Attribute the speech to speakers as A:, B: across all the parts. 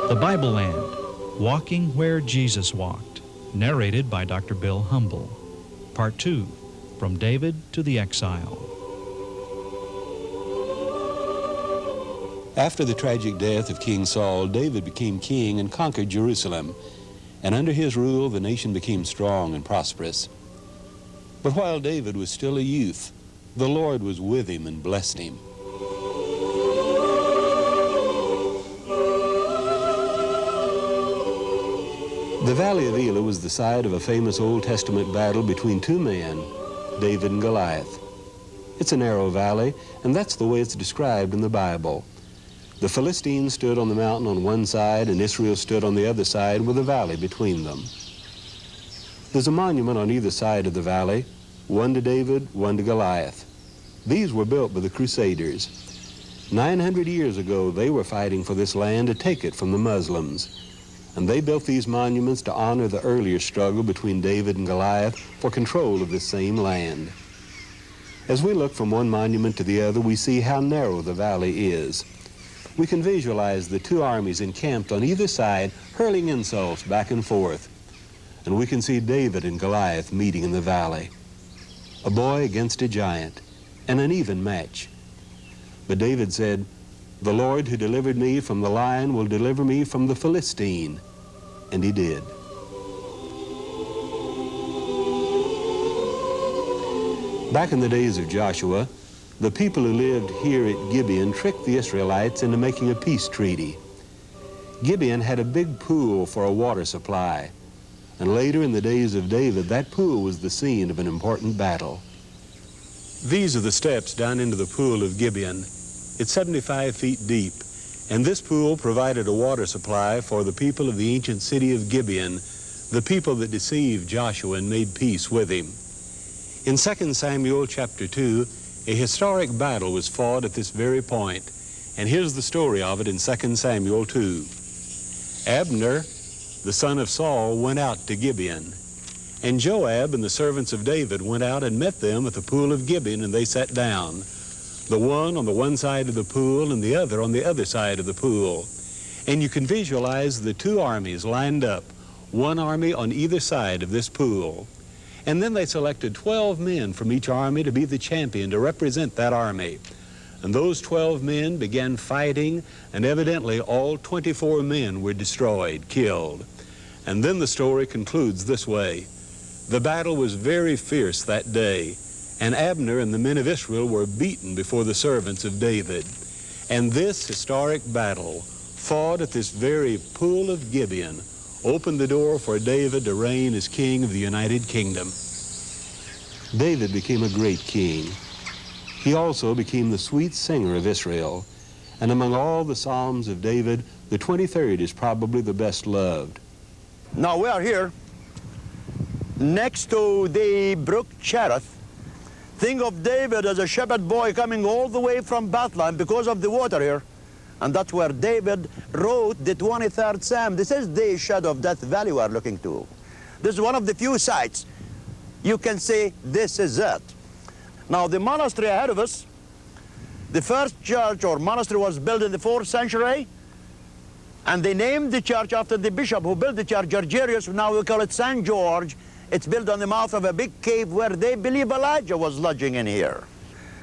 A: The Bible Land, Walking Where Jesus Walked, narrated by Dr. Bill Humble. Part 2, From David to the Exile.
B: After the tragic death of King Saul, David became king and conquered Jerusalem, and under his rule the nation became strong and prosperous. But while David was still a youth, the Lord was with him and blessed him. The Valley of Elah was the site of a famous Old Testament battle between two men, David and Goliath. It's a narrow valley, and that's the way it's described in the Bible. The Philistines stood on the mountain on one side, and Israel stood on the other side with a valley between them. There's a monument on either side of the valley, one to David, one to Goliath. These were built by the Crusaders. 900 years ago, they were fighting for this land to take it from the Muslims. And they built these monuments to honor the earlier struggle between David and Goliath for control of this same land. As we look from one monument to the other, we see how narrow the valley is. We can visualize the two armies encamped on either side, hurling insults back and forth. And we can see David and Goliath meeting in the valley. A boy against a giant, an uneven match. But David said, "The Lord who delivered me from the lion will deliver me from the Philistine." And he did. Back in the days of Joshua, the people who lived here at Gibeon tricked the Israelites into making a peace treaty. Gibeon had a big pool for a water supply, and later in the days of David, that pool was the scene of an important battle. These are the steps down into the pool of Gibeon. It's 75 feet deep, and this pool provided a water supply for the people of the ancient city of Gibeon, the people that deceived Joshua and made peace with him. In 2 Samuel chapter 2, a historic battle was fought at this very point, and here's the story of it in 2 Samuel 2. Abner, the son of Saul, went out to Gibeon, and Joab and the servants of David went out and met them at the pool of Gibeon, and they sat down, the one on the one side of the pool and the other on the other side of the pool. And you can visualize the two armies lined up, one army on either side of this pool. And then they selected 12 men from each army to be the champion to represent that army. And those 12 men began fighting, and evidently all 24 men were destroyed, killed. And then the story concludes this way. The battle was very fierce that day, and Abner and the men of Israel were beaten before the servants of David. And this historic battle, fought at this very pool of Gibeon, opened the door for David to reign as king of the United Kingdom. David became a great king. He also became the sweet singer of Israel. And among all the Psalms of David, the 23rd is probably the best loved.
C: Now we are here next to the brook Cherith. Think of David as a shepherd boy coming all the way from Bethlehem because of the water here. And that's where David wrote the 23rd Psalm. This is the shadow of death valley we are looking to. This is one of the few sites you can say this is it. Now the monastery ahead of us, the first church or monastery was built in the 4th century, and they named the church after the bishop who built the church, Georgius. Now we call it St. George. It's built on the mouth of a big cave where they believe Elijah was lodging in here.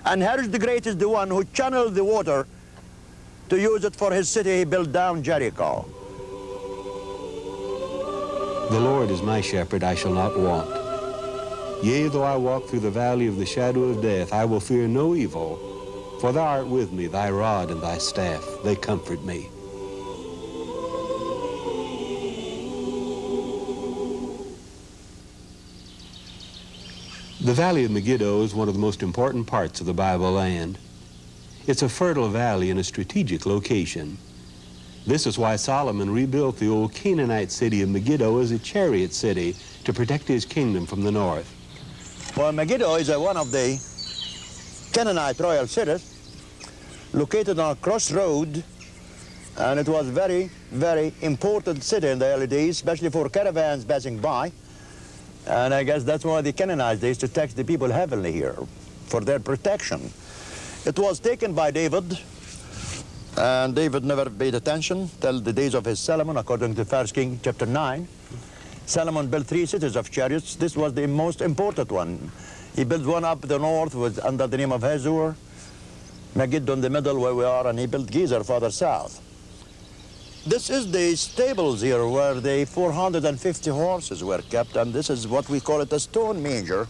C: And Herod the Great is the one who channeled the water to use it for his city he built down Jericho.
B: The Lord is my shepherd, I shall not want. Yea, though I walk through the valley of the shadow of death, I will fear no evil, for thou art with me, thy rod and thy staff, they comfort me. The Valley of Megiddo is one of the most important parts of the Bible land. It's a fertile valley in a strategic location. This is why Solomon rebuilt the old Canaanite city of Megiddo as a chariot city to protect his kingdom from the north.
C: Well, Megiddo is one of the Canaanite royal cities located on a crossroad, and it was very, very important city in the early days, especially for caravans passing by. And I guess that's why the Canaanites used to tax the people heavily here for their protection. It was taken by David And David never paid attention till the days of his Solomon, according to 1 King chapter 9. Solomon built 3 cities of chariots. This was the most important one. He built one up the north under the name of Hazor, Megiddo in the middle where we are, and he built Gezer further south. This is the stables here where the 450 horses were kept, and this is what we call it a stone manger.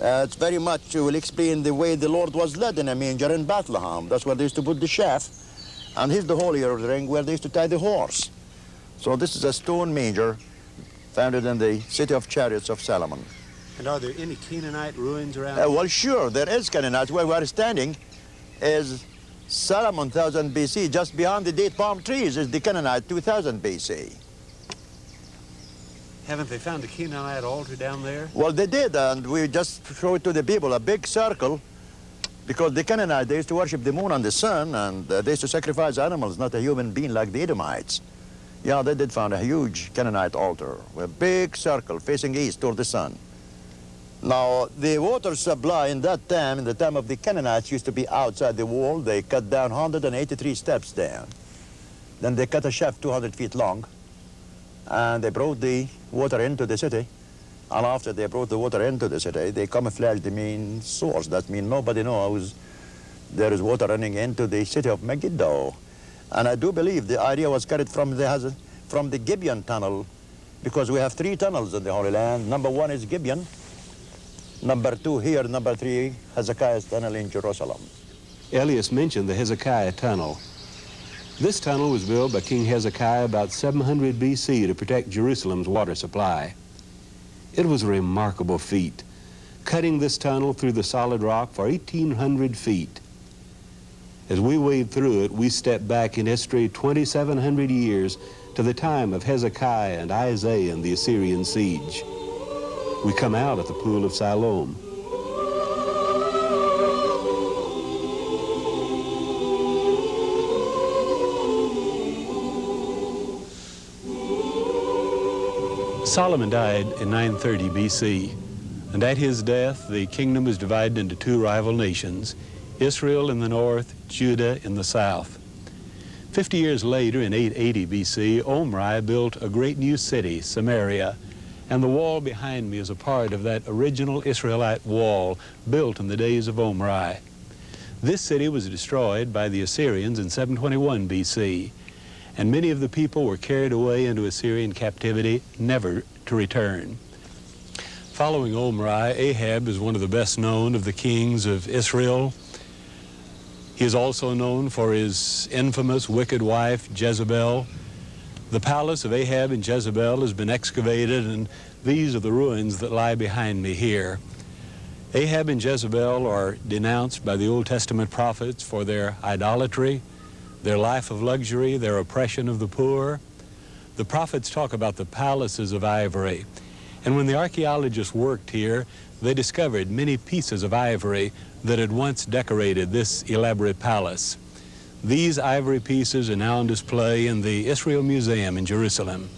C: It's very much, will explain the way the Lord was led in a manger in Bethlehem. That's where they used to put the sheaf, and here's the holy ring where they used to tie the horse. So this is a stone manger founded in the city of chariots of Solomon.
B: And are there any Canaanite ruins around?
C: Well, sure, there is Canaanite. Where we're standing is Solomon 1000 BC. Just beyond the date palm trees is the Canaanite 2000 BC.
B: Haven't they found a Canaanite altar down there?
C: Well, they did, and we just showed it to the people, a big circle, because the Canaanites, they used to worship the moon and the sun, and they used to sacrifice animals, not a human being like the Edomites. Yeah, they did find a huge Canaanite altar, with a big circle facing east toward the sun. Now, the water supply in that time, in the time of the Canaanites, used to be outside the wall. They cut down 183 steps down. Then they cut a shaft 200 feet long, and they brought the water into the city. And after they brought the water into the city, they camouflaged the main source. That means nobody knows there is water running into the city of Megiddo. And I do believe the idea was carried from the Gibeon tunnel, because we have 3 tunnels in the Holy Land. Number 1 is Gibeon. Number 2 here, number 3, Hezekiah's tunnel in Jerusalem.
B: Elias mentioned the Hezekiah tunnel. This tunnel was built by King Hezekiah about 700 BC to protect Jerusalem's water supply. It was a remarkable feat, cutting this tunnel through the solid rock for 1,800 feet. As we wade through it, we step back in history 2,700 years to the time of Hezekiah and Isaiah and the Assyrian siege. We come out at the pool of Siloam. Solomon died in 930 BC, and at his death, the kingdom was divided into 2 rival nations, Israel in the north, Judah in the south. 50 years later, in 880 BC, Omri built a great new city, Samaria, and the wall behind me is a part of that original Israelite wall built in the days of Omri. This city was destroyed by the Assyrians in 721 BC, and many of the people were carried away into Assyrian captivity, never to return. Following Omri, Ahab is one of the best known of the kings of Israel. He is also known for his infamous wicked wife, Jezebel. The palace of Ahab and Jezebel has been excavated, and these are the ruins that lie behind me here. Ahab and Jezebel are denounced by the Old Testament prophets for their idolatry, their life of luxury, their oppression of the poor. The prophets talk about the palaces of ivory. And when the archaeologists worked here, they discovered many pieces of ivory that had once decorated this elaborate palace. These ivory pieces are now on display in the Israel Museum in Jerusalem.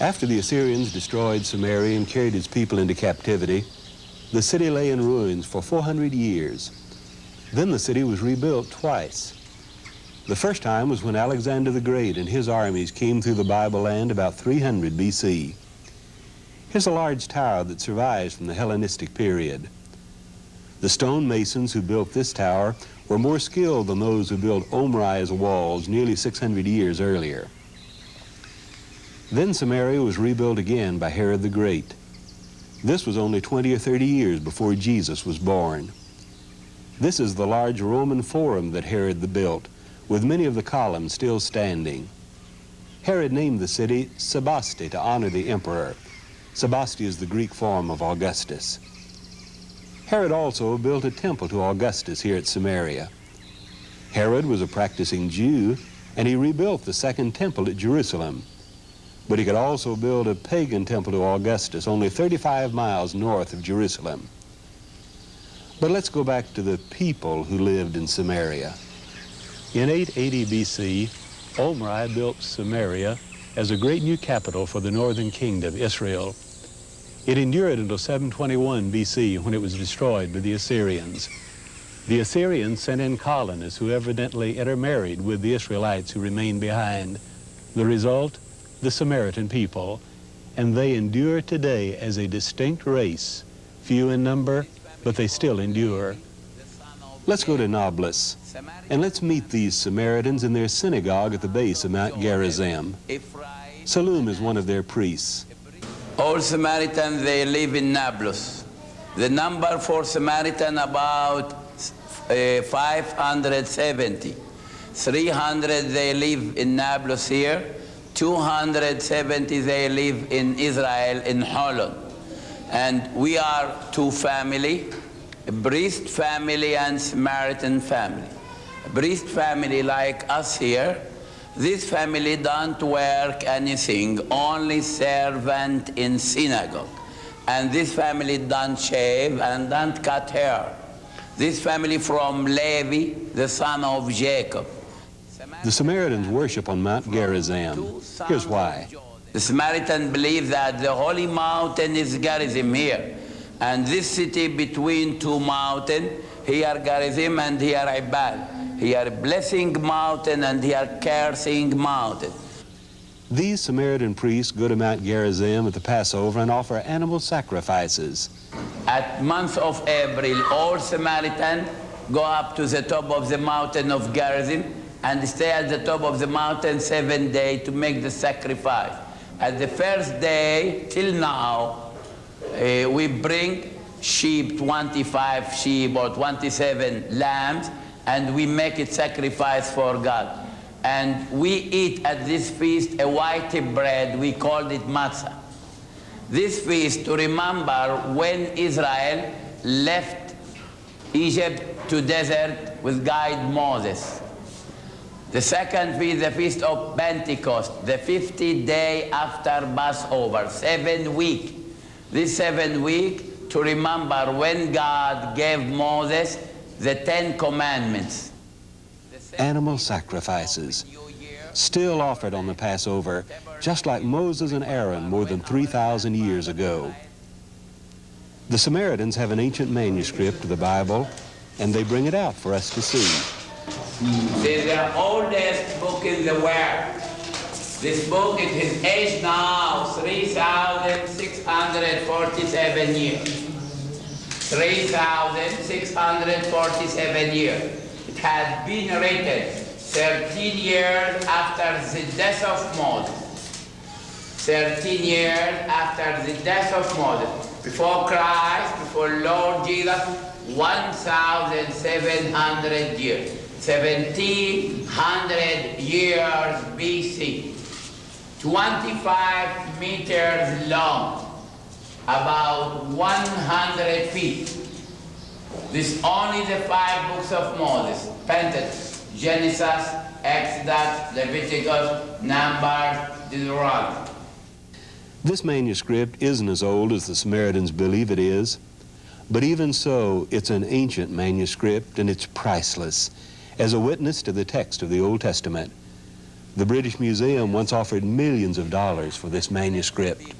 B: After the Assyrians destroyed Samaria and carried its people into captivity, the city lay in ruins for 400 years. Then the city was rebuilt twice. The first time was when Alexander the Great and his armies came through the Bible land about 300 BC. Here's a large tower that survives from the Hellenistic period. The stone masons who built this tower were more skilled than those who built Omri's walls nearly 600 years earlier. Then Samaria was rebuilt again by Herod the Great. This was only 20 or 30 years before Jesus was born. This is the large Roman forum that Herod built, with many of the columns still standing. Herod named the city Sebaste to honor the emperor. Sebaste is the Greek form of Augustus. Herod also built a temple to Augustus here at Samaria. Herod was a practicing Jew, and he rebuilt the second temple at Jerusalem. But he could also build a pagan temple to Augustus only 35 miles north of Jerusalem. But let's go back to the people who lived in Samaria. In 880 BC, Omri built Samaria as a great new capital for the northern kingdom, Israel. It endured until 721 BC when it was destroyed by the Assyrians. The Assyrians sent in colonists who evidently intermarried with the Israelites who remained behind. The result, the Samaritan people, and they endure today as a distinct race, few in number, but they still endure. Let's go to Nablus, and let's meet these Samaritans in their synagogue at the base of Mount Gerizim. Salum is one of their priests.
D: All Samaritans, they live in Nablus. The number for Samaritan about 570. 300 they live in Nablus here. 270 they live in Israel, in Holland. And we are two family, a priest family and Samaritan family. A priest family like us here, this family don't work anything, only servant in synagogue. And this family don't shave and don't cut hair. This family from Levi, the son of Jacob.
B: The Samaritans worship on Mount Gerizim. Here's why.
D: The Samaritan believe that the holy mountain is Gerizim here. And this city between two mountains, here Gerizim and here Ibal. Here blessing mountain and here cursing mountain.
B: These Samaritan priests go to Mount Gerizim at the Passover and offer animal sacrifices.
D: At month of April, all Samaritans go up to the top of the mountain of Gerizim and stay at the top of the mountain 7 days to make the sacrifice. At the first day, till now, we bring sheep, 25 sheep or 27 lambs, and we make it sacrifice for God. And we eat at this feast a white bread, we called it matzah. This feast to remember when Israel left Egypt to desert with guide Moses. The second feast, the feast of Pentecost, the 50th day after Passover, 7 weeks. This 7 weeks to remember when God gave Moses the 10 commandments.
B: Animal sacrifices, still offered on the Passover, just like Moses and Aaron more than 3,000 years ago. The Samaritans have an ancient manuscript of the Bible, and they bring it out for us to see.
D: This is the oldest book in the world. This book, it is aged now 3,647 years. 3,647 years. It had been written 13 years after the death of Moses. 13 years after the death of Moses. Before Christ, before Lord Jesus, 1,700 years. 1,700 years BC. 25 meters long, about 100 feet. This only the 5 books of Moses, Pentateuch, Genesis, Exodus, Leviticus, Numbers, Deuteronomy.
B: This manuscript isn't as old as the Samaritans believe it is, but even so, it's an ancient manuscript and it's priceless as a witness to the text of the Old Testament. The British Museum once offered millions of dollars for this manuscript.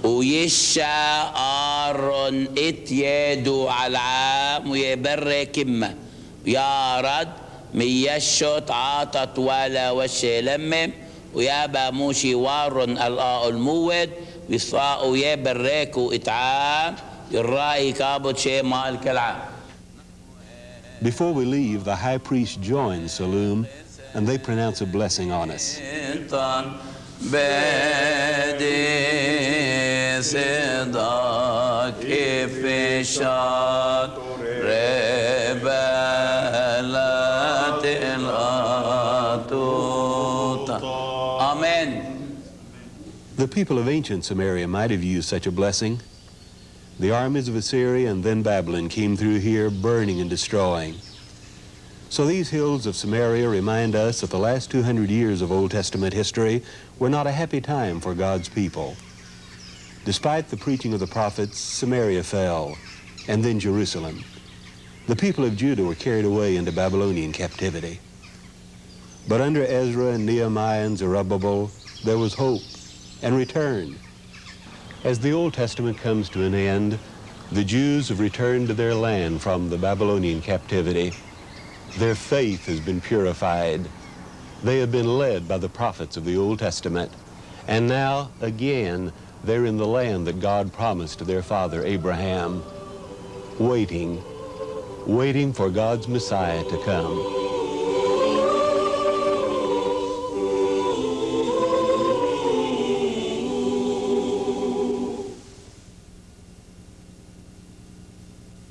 D: ويشا آرون اتيادو على عام ويبر كمة يا رد ميشوت عاطت ولا وشي لمم ويابا موشي وارون الآء المود ويصاء يبريكو اتعام الرأي كابوت شي مال كالعام.
B: Before we leave, the high priest joins Salum, and they pronounce a blessing on us.
D: Amen.
B: The people of ancient Samaria might have used such a blessing. The armies of Assyria and then Babylon came through here, burning and destroying. So these hills of Samaria remind us that the last 200 years of Old Testament history were not a happy time for God's people. Despite the preaching of the prophets, Samaria fell, and then Jerusalem. The people of Judah were carried away into Babylonian captivity. But under Ezra and Nehemiah and Zerubbabel, there was hope and return. As the Old Testament comes to an end, The Jews have returned to their land from the Babylonian captivity. Their faith has been purified. They have been led by the prophets of the Old Testament. And now, again, they're in the land that God promised to their father Abraham, waiting for God's Messiah to come.